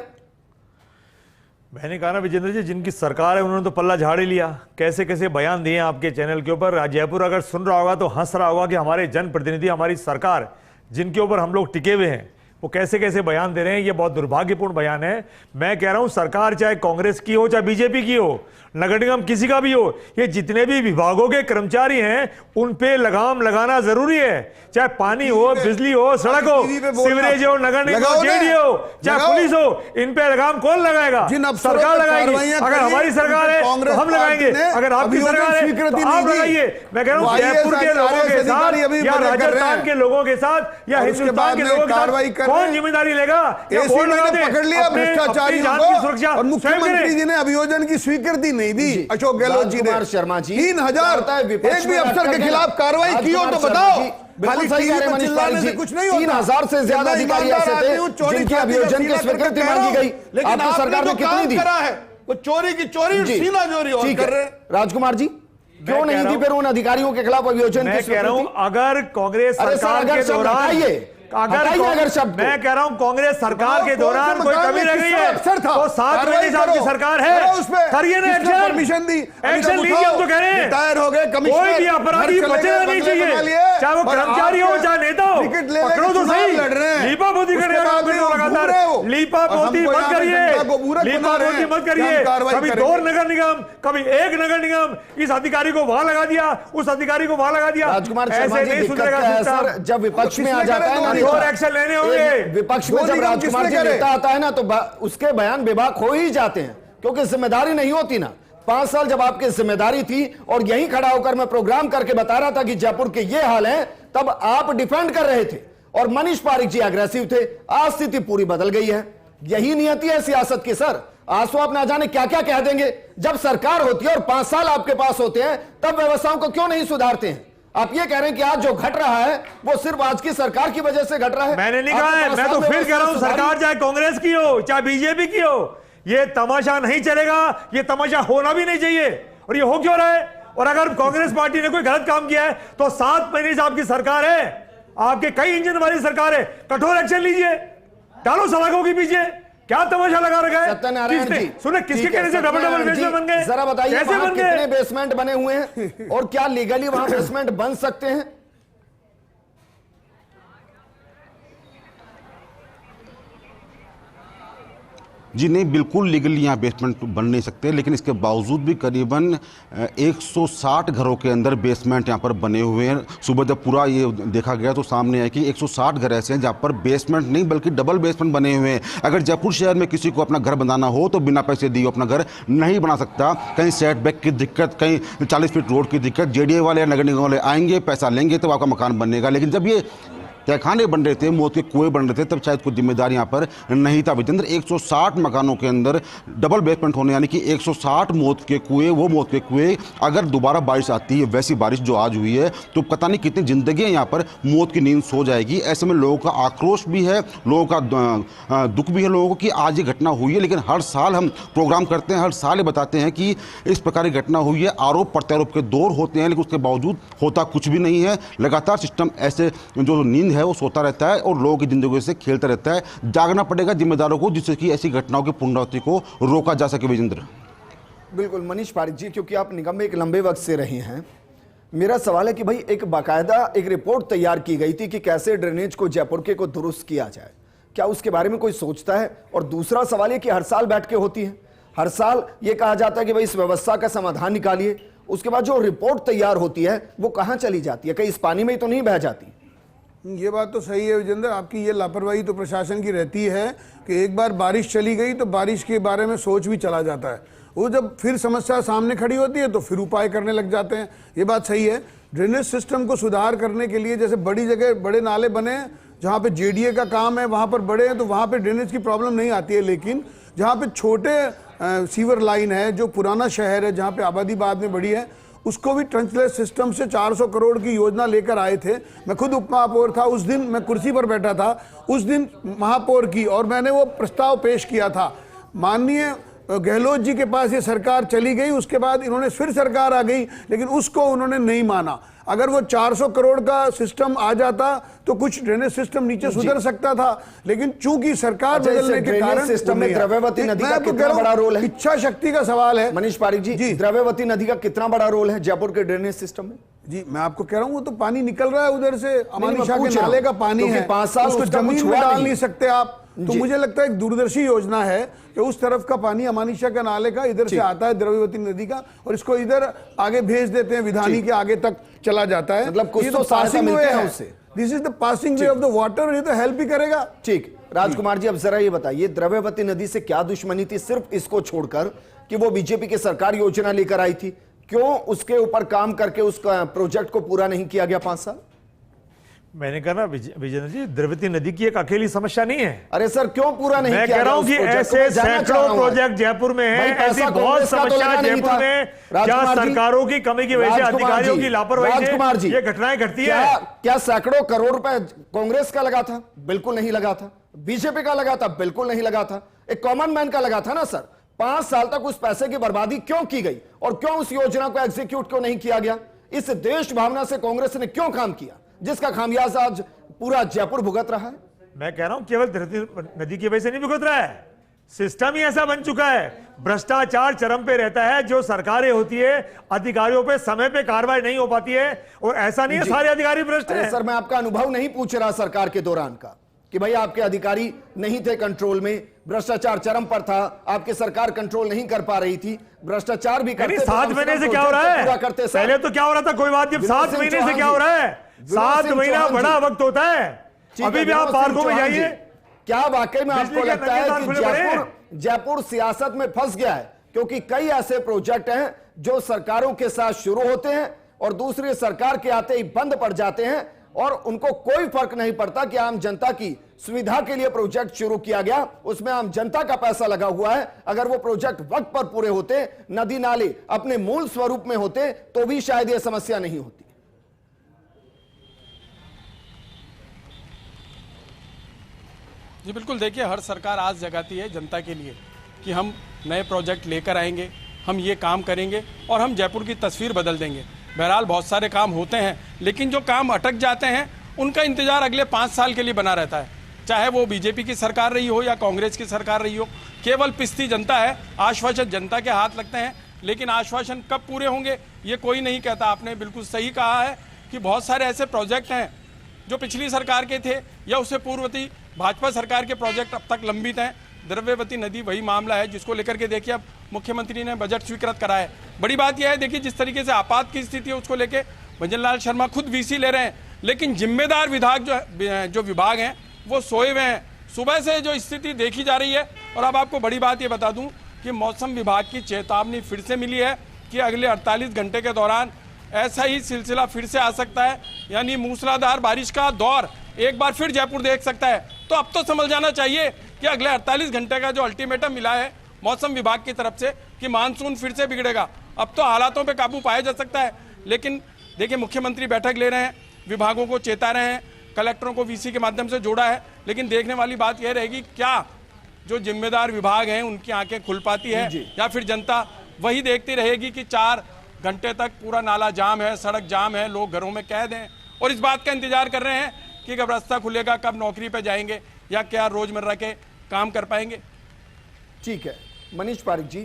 मैंने कहा ना विजेंद्र जी, जिनकी सरकार है उन्होंने तो पल्ला झाड़ ही लिया। कैसे कैसे बयान दिए आपके चैनल के ऊपर। जयपुर अगर सुन रहा होगा तो हंस रहा होगा कि हमारे जनप्रतिनिधि, हमारी सरकार जिनके ऊपर हम लोग टिके हुए हैं, वो कैसे कैसे बयान दे रहे हैं। ये बहुत दुर्भाग्यपूर्ण बयान है। मैं कह रहा हूं, सरकार चाहे कांग्रेस की हो, चाहे बीजेपी की हो, नगर निगम किसी का भी हो, ये जितने भी विभागों के कर्मचारी हैं उन पे लगाम लगाना जरूरी है। चाहे पानी हो, बिजली हो, सड़क हो, सीवरेज हो, नगर निगम हो, जेडी हो, चाहे पुलिस हो, इन पे लगाम कौन लगाएगा? सरकार लगाएगी। अगर हमारी सरकार है तो हम लगाएंगे, अगर आपकी सरकार है तो आप लगाइए। मैं कह रहा हूं, जयपुर के लोगों के साथ या राजस्थान के लोगों के साथ या हिंदुस्तान के लोगों के साथ कौन जिम्मेदारी लेगा? या एसी बोर्ड लगा ने दे, पकड़ लिया अपनी जान की भ्रष्टाचारियों सुरक्षा को, और स्वयं मुख्यमंत्री करे। जी ने अभियोजन की स्वीकृति नहीं दी अशोक गहलोत जी ने। राजकुमार शर्मा जी, 3000 लगता है विपक्ष एक भी में अफसर बैठकर के खिलाफ कार्रवाई की हो तो राजकुमार बताओ। शर्मा जी, बिल्कुल खाली सही टीवी कह रहे हैं पे मनीष चिल्लाने पारिक से जी। कुछ नहीं होता। 3000 से ज्यादा मैं अधिकारी ईमानदार ऐसे थे आदमी हूं, चोरी जिनके छाती का अभियोजन की सीना स्वीकृति करके कह रहा मांगी हूं। गई। लेकिन आपकी आपने सरकार ने जो कितनी काम दी? करा है वो चोरी की चोरी, जी, सीना चोरी और ठीक कर रहे है। हैं। राजकुमार जी, क्यों कह नहीं रहा दी हूं- फिर उन अधिकारियों के खिलाफ अभियोजन की मैं कह रहा हूं स्वीकृति? अगर कांग्रेस अरे सर, सरकार अगर के शब्द दौरान हटाइए, हटाइए शब्द को। मैं कह रहा हूं कांग्रेस सरकार के कौन से दौरान कोई मकान कमी में रह गई किसका है अफसर था? तो 7 कार्रवाई महीने से आपकी करो। सरकार करो है, उस पे। करिए ना किसने एक्शन, परमिशन दी? एक्शन लीजिए। हम तो कह रहे हैं रिटायर हो गए कमिश्नर, कोई भी अपराधी घर चले बचना गए, नहीं बंगले बना चाहिए, लिए, चाहे वो और कर्मचारी हो आप चाहे नेता हो, टिकट ले पकड़ो तो चुनाव सही। लड़ रहे हैं। लीपा पोती उसके करने बाद का भी वो लगातार घूम रहे हो। लीपा और पोती हमको मत यहाँ पे करिए, जनता को बुरा लीपा बना रहे पोती हैं मत कि करिए। हम कार्रवाई कभी करेंगे। 2 नगर निगम, कभी 1 नगर निगम, इस अधिकारी को वहां लगा दिया, उस अधिकारी को वहां लगा दिया। राजकुमार शर्मा ऐसे जी, नहीं दिक्कत सुधरेगा क्या है सिस्टम। सर, जब विपक्ष में आ किसने जाता है ना करे? नेता, कठोर एक्शन लेने होंगे। विपक्ष में दो जब निगम राजकुमार किसने जी करे? नेता आता है ना तो उसके बयान बेबाक हो ही जाते हैं, क्योंकि जिम्मेदारी नहीं होती ना। 5 साल जब आपकी जिम्मेदारी थी और यहीं खड़ा होकर मैं प्रोग्राम करके बता रहा था कि जयपुर के ये हाल है, तब आप डिफेंड कर रहे थे और मनीष पारिक जी अग्रेसिव थे। आज स्थिति पूरी बदल गई है। यही नियति है सियासत की सर। आज तो आप ना जाने क्या क्या कह देंगे। जब सरकार होती है और 5 साल आपके पास होते हैं, तब व्यवस्थाओं को क्यों नहीं सुधारते हैं? आप ये कह रहे हैं कि आज जो घट रहा है वो सिर्फ आज की सरकार की वजह से घट रहा है। मैंने नहीं कहा है, मैं तो फिर कह रहा हूं सरकार चाहे कांग्रेस की हो चाहे बीजेपी की हो, ये तमाशा नहीं चलेगा, ये तमाशा होना भी नहीं चाहिए। और ये हो क्यों रहा है? और अगर कांग्रेस पार्टी ने कोई गलत काम किया है तो 7 महीने से आपकी सरकार है, आपके कई इंजन वाली सरकार है, कठोर एक्शन लीजिए, डालो सलाखों के पीछे। क्या तमाशा लगा रखा है? सत्यनारायण जी, सुने किसके ठीक है, कहने से डबल सत्यनारायण बेसमेंट जी, बन गए? जरा बताइए कैसे वहां बन कितने गए? बेसमेंट बने हुए हैं और क्या लीगली वहां बेसमेंट बन सकते हैं? जी नहीं, बिल्कुल लीगली यहाँ बेसमेंट बन नहीं सकते, लेकिन इसके बावजूद भी करीबन 160 घरों के अंदर बेसमेंट यहाँ पर बने हुए हैं। सुबह जब पूरा ये देखा गया तो सामने आया कि 160 घर ऐसे हैं जहाँ पर बेसमेंट नहीं बल्कि डबल बेसमेंट बने हुए हैं। अगर जयपुर शहर में किसी को अपना घर बनाना हो तो बिना पैसे दिए अपना घर नहीं बना सकता। कहीं सेटबैक की दिक्कत, कहीं 40 फीट रोड की दिक्कत, जेडीए वाले या नगर निगम वाले आएंगे, पैसा लेंगे तो आपका मकान बनेगा। लेकिन जब ये तहखाने बन रहे थे, मौत के कुएं बन रहे थे, तब शायद कोई जिम्मेदार यहाँ पर नहीं था। विजेंद्र, 160 मकानों के अंदर डबल बेसमेंट होने यानी कि 160 मौत के कुएं, वो मौत के कुएं अगर दोबारा बारिश आती है, वैसी बारिश जो आज हुई है, तो पता नहीं कितनी जिंदगियाँ यहाँ पर मौत की नींद सो जाएगी। ऐसे में लोगों का आक्रोश भी है, लोगों का दुख भी है लोगों को कि आज ये घटना हुई है। लेकिन हर साल हम प्रोग्राम करते हैं, हर साल ये बताते हैं कि इस प्रकार की घटना हुई है। आरोप प्रत्यारोप के दौर होते हैं, लेकिन उसके बावजूद होता कुछ भी नहीं है। लगातार सिस्टम ऐसे जो नींद है वो सोता रहता है और लोगों की जिंदगी से खेलता रहता है। जागना पड़ेगा जिम्मेदारों को, जिससे कि ऐसी घटनाओं की पुनरावृत्ति को रोका जा सके। विजेंद्र, बिल्कुल मनीष पारिक जी, क्योंकि आप निगम में एक लंबे वक्त से रहे हैं, मेरा सवाल है कि भाई एक बाकायदा एक रिपोर्ट तैयार की गई थी कि कैसे ड्रेनेज को जयपुर के को दुरुस्त किया जाए, क्या उसके बारे में कोई सोचता है? और दूसरा सवाल ये कि हर साल बैठ के होती है, हर साल ये कहा जाता है कि भाई इस व्यवस्था का समाधान निकालिए, उसके बाद जो रिपोर्ट तैयार होती है वो कहाँ चली जाती है? कहीं इस पानी में ही तो नहीं बह जाती? ये बात तो सही है विजेंद्र, आपकी ये लापरवाही तो प्रशासन की रहती है कि एक बार बारिश चली गई तो बारिश के बारे में सोच भी चला जाता है। वो जब फिर समस्या सामने खड़ी होती है तो फिर उपाय करने लग जाते हैं। ये बात सही है। ड्रेनेज सिस्टम को सुधार करने के लिए जैसे बड़ी जगह बड़े नाले बने हैं जहाँ पे जेडीए का काम है, वहाँ पर बड़े हैं तो वहाँ पे ड्रेनेज की प्रॉब्लम नहीं आती है। लेकिन जहाँ पे छोटे सीवर लाइन है, जो पुराना शहर है जहाँ पे आबादी बाद में बढ़ी है, उसको भी ट्रंचलेस सिस्टम से 400 करोड़ की योजना लेकर आए थे। मैं खुद उप महापौर था, उस दिन मैं कुर्सी पर बैठा था, उस दिन महापौर की, और मैंने वो प्रस्ताव पेश किया था। माननीय गहलोत जी के पास ये सरकार चली गई, उसके बाद इन्होंने फिर सरकार आ गई, लेकिन उसको उन्होंने नहीं माना। अगर वो 400 करोड़ का सिस्टम आ जाता तो कुछ ड्रेनेज सिस्टम नीचे सुधर सकता था, लेकिन चूंकि सरकार बदलने के कारण सिस्टम में द्रव्यवती नदी का कितना बड़ा रोल है? इच्छा शक्ति का सवाल है। मनीष पारिक जी, द्रव्यवती नदी का कितना बड़ा रोल है जयपुर के ड्रेनेज सिस्टम में? जी मैं आपको कह रहा हूँ, वो तो पानी निकल रहा है उधर से, अमानिशा के पूछ रहा नाले का हूं, पानी क्योंकि है, 5 साल उसको उसका कुछ जमीन में हुआ डाल नहीं। नहीं सकते आप। तो मुझे लगता है एक दूरदर्शी योजना है कि उस तरफ का पानी अमानिशा के नाले का इधर से आता है द्रव्यवती नदी का, और इसको इधर आगे भेज देते हैं, विधानी के आगे तक चला जाता है। मतलब कुछ तो पासिंग वे है उससे। This is the passing way of the water, ये तो हेल्प ही करेगा। ठीक, राजकुमार जी अब जरा ये बताइए, द्रव्यवती नदी से क्या दुश्मनी थी सिर्फ इसको छोड़कर कि वो बीजेपी की सरकार योजना लेकर आई थी? क्यों उसके ऊपर काम करके उस प्रोजेक्ट को पूरा नहीं किया गया 5 साल? मैंने कहा ना विजेंद्र जी, द्रवती नदी की एक अकेली समस्या नहीं है। अरे सर क्यों पूरा नहीं मैं किया कह रहा गया हूं उस कि प्रोजेक्ट को? ऐसे मैं जानना चाह सैकड़ों रहा हूं आज। प्रोजेक्ट जयपुर में भाई, हैं, पैसा ऐसी बहुत कांग्रेस का तो समस्या लगा नहीं जयपुर था। में, क्या राजकुमार जी, सरकारों की कमी की वजह से, राजकुमार अधिकारियों जी, की लापरवाही राजकुमार जी, से ये घटनाएं घटती क्या है। क्या सैकड़ों करोड़ रुपए कांग्रेस का लगा था? बिल्कुल नहीं लगा था। बीजेपी का लगा था? बिल्कुल नहीं लगा था। एक कॉमन मैन का लगा था ना सर। 5 साल तक उस पैसे की बर्बादी क्यों की गई और क्यों उस योजना को एग्जीक्यूट क्यों नहीं किया गया? इस देश भावना से कांग्रेस ने क्यों काम किया जिसका खामियाजा आज पूरा जयपुर भुगत रहा है? मैं कह रहा हूं केवल द्रवती नदी की वजह से नहीं भुगत रहा है, सिस्टम ही ऐसा बन चुका है। भ्रष्टाचार चरम पे रहता है, जो सरकारें होती है अधिकारियों पे समय पे कार्रवाई नहीं हो पाती है, और ऐसा नहीं है सारे अधिकारी भ्रष्ट अरे हैं। सर मैं आपका अनुभव नहीं पूछ रहा सरकार के दौरान का कि भाई आपके अधिकारी नहीं थे कंट्रोल में, भ्रष्टाचार चरम पर था, आपकी सरकार कंट्रोल नहीं कर पा रही थी, भ्रष्टाचार भी करते थे, 7 कम से महीने कम से क्या हो रहा प्रोजेक्ट तो पूरा है? करते सर। पहले तो क्या हो रहा था कोई बात नहीं, 7 सिंह महीने से चौहान क्या हो जी, रहा है? विनोद 7 सिंह महीना चौहान बड़ा जी। वक्त होता है। ठीक है, अभी भी आप विनोद पार्कों सिंह में चौहान जाइए, जी, क्या वाकई में बिजली आपको के लगता है नए कि खुले पड़े हैं? जयपुर सियासत में फंस गया है? क्योंकि कई ऐसे प्रोजेक्ट हैं जो सरकारों के साथ शुरू होते हैं और दूसरी सरकार के आते ही बंद पड़ जाते हैं और उनको कोई फर्क नहीं पड़ता कि आम जनता की सुविधा के लिए प्रोजेक्ट शुरू किया गया, उसमें आम जनता का पैसा लगा हुआ है। अगर वो प्रोजेक्ट वक्त पर पूरे होते, नदी नाले अपने मूल स्वरूप में होते, तो भी शायद यह समस्या नहीं होती। जी बिल्कुल, देखिए हर सरकार आज जगाती है जनता के लिए कि हम नए प्रोजेक्ट लेकर आएंगे, हम ये काम करेंगे और हम जयपुर की तस्वीर बदल देंगे। बहरहाल बहुत सारे काम होते हैं, लेकिन जो काम अटक जाते हैं उनका इंतजार अगले 5 साल के लिए बना रहता है, चाहे वो बीजेपी की सरकार रही हो या कांग्रेस की सरकार रही हो। केवल पिसती जनता है, आश्वासन जनता के हाथ लगते हैं, लेकिन आश्वासन कब पूरे होंगे ये कोई नहीं कहता। आपने बिल्कुल सही कहा है कि बहुत सारे ऐसे प्रोजेक्ट हैं जो पिछली सरकार के थे या उससे पूर्ववर्ती भाजपा सरकार के प्रोजेक्ट अब तक लंबित हैं। द्रव्यवती नदी वही मामला है जिसको लेकर के देखिए अब मुख्यमंत्री ने बजट स्वीकृत करा है। बड़ी बात यह है, देखिए जिस तरीके से आपात की स्थिति है उसको लेके भजन लाल शर्मा खुद वीसी ले रहे हैं, लेकिन जिम्मेदार विभाग जो विभाग हैं वो सोए हुए हैं। सुबह से जो स्थिति देखी जा रही है, और अब आपको बड़ी बात ये बता दूं कि मौसम विभाग की चेतावनी फिर से मिली है कि अगले 48 घंटे के दौरान ऐसा ही सिलसिला फिर से आ सकता है, यानी मूसलाधार बारिश का दौर एक बार फिर जयपुर देख सकता है। तो अब तो समझ जाना चाहिए कि अगले 48 घंटे का जो अल्टीमेटम मिला है मौसम विभाग की तरफ से कि मानसून फिर से बिगड़ेगा, अब तो हालातों पे काबू पाया जा सकता है। लेकिन देखिए मुख्यमंत्री बैठक ले रहे हैं, विभागों को चेता रहे हैं, कलेक्टरों को वीसी के माध्यम से जोड़ा है, लेकिन देखने वाली बात यह रहेगी क्या जो जिम्मेदार विभाग हैं उनकी आंखें खुल पाती है या फिर जनता वही देखती रहेगी कि 4 घंटे तक पूरा नाला जाम है, सड़क जाम है, लोग घरों में कैद हैं और इस बात का इंतजार कर रहे हैं कि कब रास्ता खुलेगा, कब नौकरी पे जाएंगे या क्या रोजमर्रा के काम कर पाएंगे। ठीक है मनीष पारिक जी,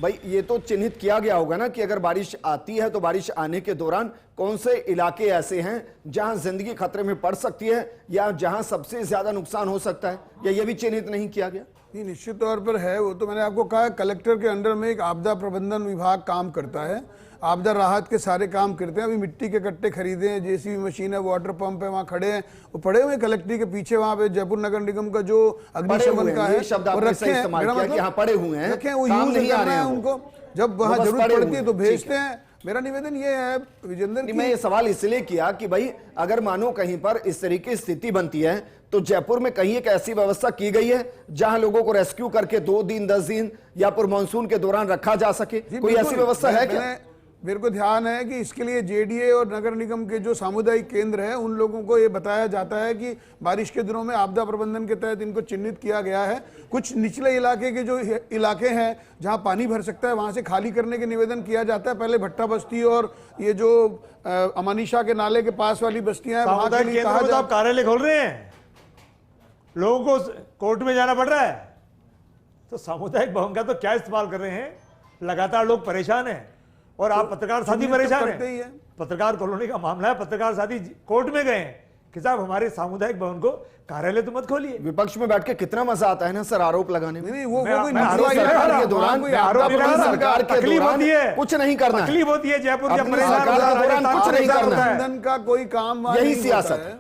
भाई ये तो चिन्हित किया गया होगा ना कि अगर बारिश आती है तो बारिश आने के दौरान कौन से इलाके ऐसे हैं जहां जिंदगी खतरे में पड़ सकती है या जहां सबसे ज्यादा नुकसान हो सकता है, या ये भी चिन्हित नहीं किया गया? नहीं, निश्चित तौर पर है। वो तो मैंने आपको कहा, कलेक्टर के अंडर में एक आपदा प्रबंधन विभाग काम करता है, आपदा राहत के सारे काम करते हैं। अभी मिट्टी के कट्टे खरीदे हैं, जेसीबी मशीन है, वाटर पंप है, वहाँ खड़े हैं, वो पड़े हुए कलेक्ट्री के पीछे वहाँ पे जयपुर नगर निगम का जो अग्निशमन का है वो रखे हैं, मेरा मतलब पड़े हुए हैं, रखे हैं, वो यूज नहीं आ रहे हैं उनको, जब वहाँ जरूरत पड़ती है तो भेजते हैं। मेरा निवेदन ये है विजेंद्र, मैं ये सवाल इसलिए किया कि भाई अगर मानो कहीं पर इस तरीके की स्थिति बनती है तो जयपुर में कहीं एक ऐसी व्यवस्था की गई है जहां लोगों को रेस्क्यू करके 2 दिन 10 दिन या फिर मानसून के दौरान रखा जा सके, कोई ऐसी व्यवस्था है क्या? मेरे को ध्यान है कि इसके लिए जेडीए और नगर निगम के जो सामुदायिक केंद्र हैं उन लोगों को ये बताया जाता है कि बारिश के दिनों में आपदा प्रबंधन के तहत इनको चिन्हित किया गया है। कुछ निचले इलाके के जो इलाके हैं जहां पानी भर सकता है वहां से खाली करने के निवेदन किया जाता है। पहले भट्टा बस्ती और ये जो अमानिशा के नाले के पास वाली बस्तियां हैं वहां के लिए कहा जाता है। आप कार्यालय खोल रहे हैं, लोगों को कोर्ट में जाना पड़ रहा है, तो सामुदायिक भवन का तो क्या इस्तेमाल कर रहे हैं? लगातार लोग परेशान हैं और आप पत्रकार साथी परेशान हैं। पत्रकार कॉलोनी का मामला है, पत्रकार साथी कोर्ट में गए हैं कि साहब हमारे सामुदायिक भवन को कार्यालय तो मत खोलिए। विपक्ष में बैठ के कितना मजा आता है ना सर आरोप लगाने में। नहीं, वो कोई सरकार के दौरान सरकार के दौरान कुछ नहीं करना, तकलीफ होती है जयपुर के सरकार के दौरान कुछ नहीं करना है, का कोई काम यही सियासत है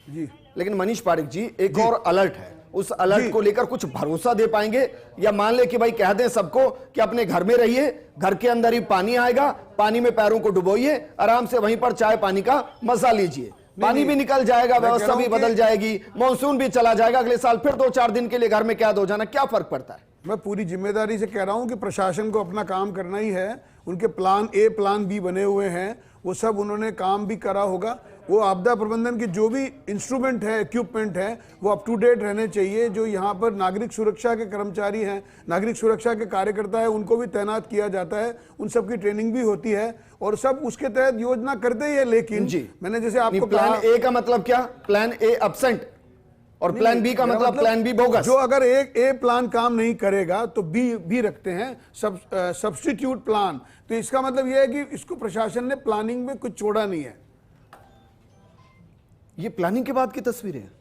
जी। लेकिन मनीष पारिक जी एक और अलर्ट है, उस अलर्ट को लेकर कुछ भरोसा दे पाएंगे या मान ले कि भाई कह दें सबको कि अपने घर में रहिए, घर के अंदर ही पानी आएगा, पानी में पैरों को डुबोइए, आराम से वहीं पर चाय पानी का मजा लीजिए, पानी भी निकल जाएगा, व्यवस्था भी बदल जाएगी, मानसून भी चला जाएगा, अगले साल फिर 2-4 दिन के लिए घर में कैद हो जाना, क्या फर्क पड़ता है? मैं पूरी जिम्मेदारी से कह रहा हूं कि प्रशासन को अपना काम करना ही है। उनके प्लान ए प्लान बी बने हुए हैं, वो सब उन्होंने काम भी करा होगा। वो आपदा प्रबंधन की जो भी इंस्ट्रूमेंट है, इक्विपमेंट है, वो अप टू डेट रहने चाहिए। जो यहाँ पर नागरिक सुरक्षा के कर्मचारी हैं, नागरिक सुरक्षा के कार्यकर्ता है, उनको भी तैनात किया जाता है, उन सबकी ट्रेनिंग भी होती है और सब उसके तहत योजना करते ही है। लेकिन मैंने जैसे आपको प्लान ए का मतलब क्या? प्लान ए एब्सेंट और प्लान बी का मतलब प्लान बी बोगस। जो अगर एक ए प्लान काम नहीं करेगा तो बी भी रखते हैं, सब्स्टिट्यूट प्लान। तो इसका मतलब यह है कि इसको प्रशासन ने प्लानिंग में कुछ छोड़ा नहीं है। ये प्लानिंग के बाद की तस्वीरें हैं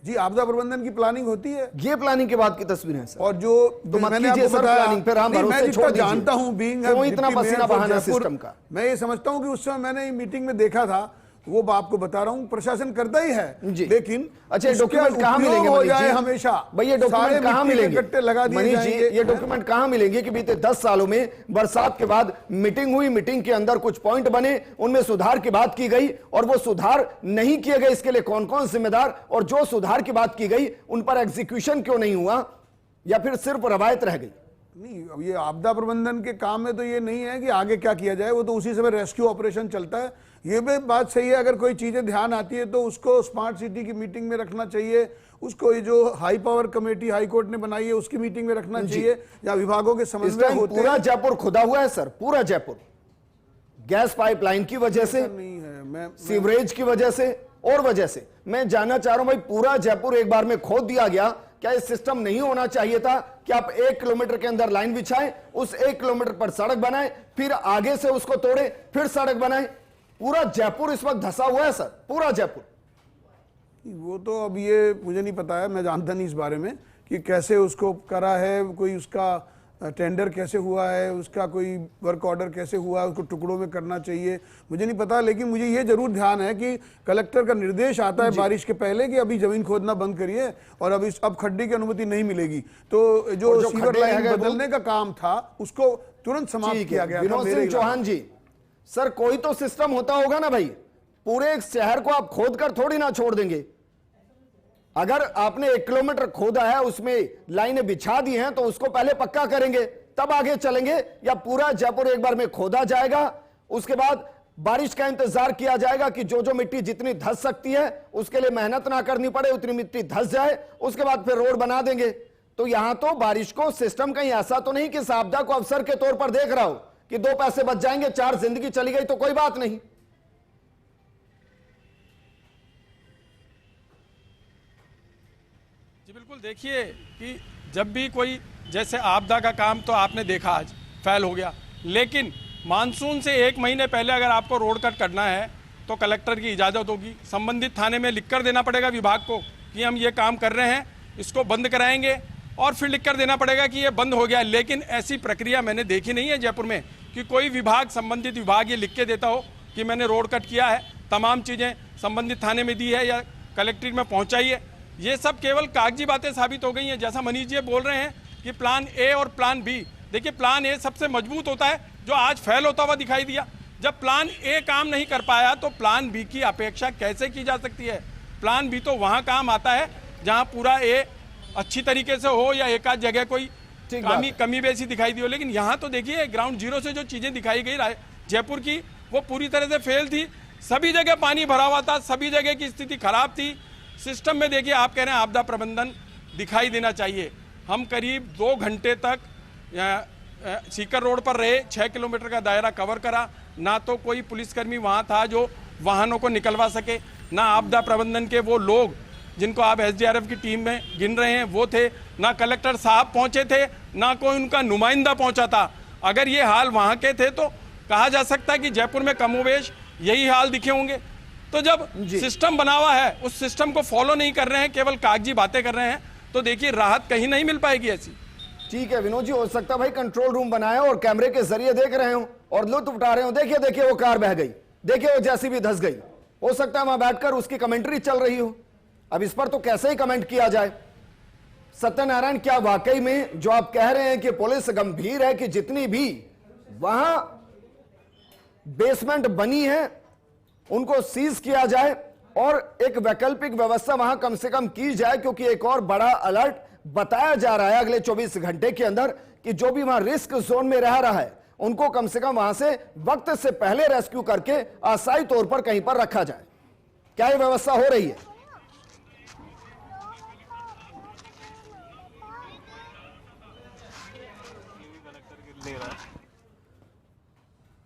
जी, आपदा प्रबंधन की प्लानिंग होती है, ये प्लानिंग के बाद की तस्वीरें हैं सर। और जो तो मत मैंने कीजिए आपको सर बताया, प्लानिंग, फिर हम नहीं, भरोसे मैं छोड़ जितना दीजिए। जानता हूं, बीइंग क्यों इतना डिप्टी पसीना मेयर फॉर बहाना जयपुर, सिस्टम का? मैं ये समझता हूं कि उस समय मैंने मीटिंग में देखा था, वो आपको बता रहा हूं, प्रशासन करता ही है जी। लेकिन अच्छा, उसके डॉक्यूमेंट कहाँ उपयोग मिलेंगे हो मनीष जाए जी? हमेशा। भाई ये डॉक्यूमेंट सारे कहाँ मिट्टी के मिलेंगे गट्टे लगा दिए मनीष जी? जाएंगे। ये डॉक्यूमेंट कहाँ मिलेंगे कि बीते 10 सालों में बरसात के बाद मीटिंग हुई, मीटिंग के अंदर कुछ पॉइंट बने, उनमें सुधार की बात की गई और वो सुधार नहीं किए गए, इसके लिए कौन कौन जिम्मेदार, और जो सुधार की बात की गई उन पर एग्जीक्यूशन क्यों नहीं हुआ या फिर सिर्फ रवायत रह गई? नहीं, अब ये आपदा प्रबंधन के काम में तो ये नहीं है कि आगे क्या किया जाए, वो तो उसी समय रेस्क्यू ऑपरेशन चलता है। ये भी बात सही है, अगर कोई चीजें ध्यान आती है तो उसको स्मार्ट सिटी की मीटिंग में रखना चाहिए, उसको ये जो high power committee high court ने बनाई है उसकी मीटिंग में रखना चाहिए, या विभागों के समन्वय होते पूरा हैं। जयपुर खुदा हुआ है सर, पूरा जयपुर गैस पाइपलाइन की वजह से, नहीं है, मैं सीवरेज की वजह से और वजह से। मैं जानना चाह रहा हूं भाई, पूरा जयपुर एक बार में खोद दिया गया, क्या ये सिस्टम नहीं होना चाहिए था कि आप 1 किलोमीटर के अंदर लाइन बिछाएं, उस 1 किलोमीटर पर सड़क बनाएं, फिर आगे से उसको तोड़े, फिर सड़क बनाएं? पूरा जयपुर इस वक्त धंसा हुआ है सर, पूरा जयपुर। वो तो अब ये मुझे नहीं पता है, मैं जानता नहीं इस बारे में कि कैसे उसको करा है, कोई उसका टेंडर कैसे हुआ है, उसका कोई वर्क ऑर्डर कैसे हुआ है, उसको टुकड़ों में करना चाहिए, मुझे नहीं पता। लेकिन मुझे ये जरूर ध्यान है कि कलेक्टर का निर्देश आता है बारिश के पहले कि अभी जमीन खोदना बंद करिए और अब खड्डे की अनुमति नहीं मिलेगी। तो जो सीवर लाइन बदलने का काम था उसको तुरंत समाप्त किया गया। विनोद सिंह चौहान जी, सर कोई तो सिस्टम होता होगा ना भाई, पूरे एक शहर को आप खोद कर थोड़ी ना छोड़ देंगे। अगर आपने 1 किलोमीटर खोदा है, उसमें लाइनें बिछा दी हैं, तो उसको पहले पक्का करेंगे तब आगे चलेंगे, या पूरा जयपुर एक बार में खोदा जाएगा, उसके बाद बारिश का इंतजार किया जाएगा कि जो जो मिट्टी जितनी धंस सकती है उसके लिए मेहनत ना करनी पड़े, उतनी मिट्टी धंस जाए, उसके बाद फिर रोड बना देंगे। तो यहां तो बारिश को सिस्टम कहीं ऐसा तो नहीं कि इस आपदा को अवसर के तौर पर देख रहा हो कि 2 पैसे बच जाएंगे, 4 जिंदगी चली गई तो कोई बात नहीं। जी बिल्कुल, देखिए कि जब भी कोई जैसे आपदा का काम तो आपने देखा आज फैल हो गया, लेकिन मानसून से 1 महीने पहले अगर आपको रोड कट करना है तो कलेक्टर की इजाज़त होगी, संबंधित थाने में लिख कर देना पड़ेगा विभाग को कि हम ये काम कर रहे हैं, इसको बंद कराएंगे, और फिर लिख कर देना पड़ेगा कि ये बंद हो गया। लेकिन ऐसी प्रक्रिया मैंने देखी नहीं है जयपुर में कि कोई विभाग, संबंधित विभाग ये लिख के देता हो कि मैंने रोड कट किया है, तमाम चीज़ें संबंधित थाने में दी है या कलेक्ट्रेट में पहुँचाई है। ये सब केवल कागजी बातें साबित हो गई हैं। जैसा मनीष जी बोल रहे हैं कि प्लान ए और प्लान बी, देखिए प्लान ए सबसे मजबूत होता है, जो आज फेल होता हुआ दिखाई दिया। जब प्लान ए काम नहीं कर पाया तो प्लान बी की अपेक्षा कैसे की जा सकती है? प्लान बी तो वहाँ काम आता है जहाँ पूरा ए अच्छी तरीके से हो या एक आध जगह कोई कमी बेसी दिखाई दी हो। लेकिन यहाँ तो देखिए ग्राउंड जीरो से जो चीज़ें दिखाई गई जयपुर की, वो पूरी तरह से फेल थी। सभी जगह पानी भरा हुआ था, सभी जगह की स्थिति खराब थी। सिस्टम में देखिए, आप कह रहे हैं आपदा प्रबंधन दिखाई देना चाहिए। हम करीब 2 घंटे तक सीकर रोड पर रहे, 6 किलोमीटर का दायरा कवर करा, ना तो कोई पुलिसकर्मी वहाँ था जो वाहनों को निकलवा सके, ना आपदा प्रबंधन के वो लोग जिनको आप एसडीआरएफ की टीम में गिन रहे हैं वो थे, ना कलेक्टर साहब पहुँचे थे, ना कोई उनका नुमाइंदा पहुँचा था। अगर ये हाल वहाँ के थे तो कहा जा सकता है कि जयपुर में कमोवेश यही हाल दिखे होंगे। तो जब सिस्टम बना हुआ है, उस सिस्टम को फॉलो नहीं कर रहे हैं, केवल कागजी बातें कर रहे हैं, तो देखिए राहत कहीं नहीं मिल पाएगी ऐसी। ठीक है विनोद जी, हो सकता है भाई कंट्रोल रूम बनाए और कैमरे के जरिए देख रहे हो और लुत्फ उठा रहे हो, देखिए देखिए वो कार बह गई, देखिए वो जैसी भी धंस गई, हो सकता है वहां बैठकर उसकी कमेंट्री चल रही हो। अब इस पर तो कैसे ही कमेंट किया जाए। सत्यनारायण, क्या वाकई में जो आप कह रहे हैं कि पुलिस गंभीर है कि जितनी भी वहां बेसमेंट बनी है उनको सीज किया जाए और एक वैकल्पिक व्यवस्था वहां कम से कम की जाए, क्योंकि एक और बड़ा अलर्ट बताया जा रहा है अगले 24 घंटे के अंदर कि जो भी वहां रिस्क जोन में रह रहा है उनको कम से कम वहां से वक्त से पहले रेस्क्यू करके अस्थायी तौर पर कहीं पर रखा जाए। क्या यह व्यवस्था हो रही है?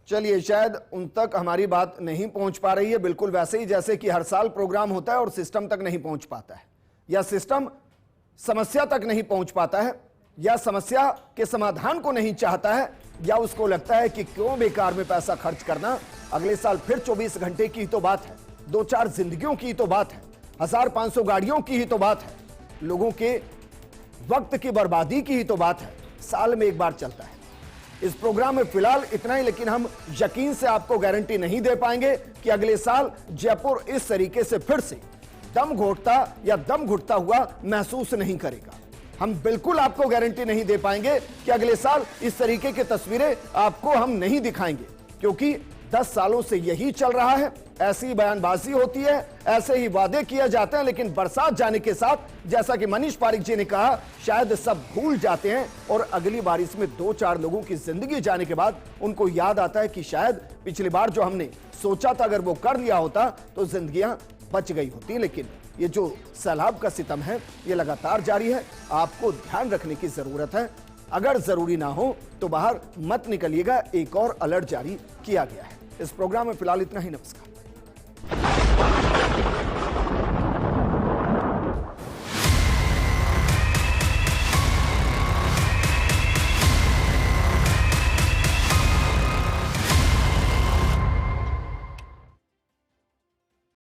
चलिए, शायद उन तक हमारी बात नहीं पहुंच पा रही है, बिल्कुल वैसे ही जैसे कि हर साल प्रोग्राम होता है और सिस्टम तक नहीं पहुंच पाता है, या सिस्टम समस्या तक नहीं पहुंच पाता है, या समस्या के समाधान को नहीं चाहता है, या उसको लगता है कि क्यों बेकार में पैसा खर्च करना, अगले साल फिर 24 घंटे की ही तो बात है, 2-4 जिंदगियों की ही तो बात है, 1500 गाड़ियों की ही तो बात है, लोगों के वक्त की बर्बादी की ही तो बात है, साल में एक बार चलता है। इस प्रोग्राम में फिलहाल इतना ही, लेकिन हम यकीन से आपको गारंटी नहीं दे पाएंगे कि अगले साल जयपुर इस तरीके से फिर से दम घोटता या दम घुटता हुआ महसूस नहीं करेगा। हम बिल्कुल आपको गारंटी नहीं दे पाएंगे कि अगले साल इस तरीके की तस्वीरें आपको हम नहीं दिखाएंगे, क्योंकि 10 सालों से यही चल रहा है, ऐसी बयानबाजी होती है, ऐसे ही वादे किए जाते हैं, लेकिन बरसात जाने के साथ जैसा कि मनीष पारिक जी ने कहा, शायद सब भूल जाते हैं और अगली बारिश में 2-4 लोगों की जिंदगी जाने के बाद उनको याद आता है कि शायद पिछली बार जो हमने सोचा था अगर वो कर लिया होता तो जिंदगियां बच गई होती। लेकिन ये जो सैलाब का सितम है ये लगातार जारी है, आपको ध्यान रखने की जरूरत है। अगर जरूरी ना हो तो बाहर मत निकलिएगा, एक और अलर्ट जारी किया गया है। इस प्रोग्राम में फिलहाल इतना ही। नमस्कार।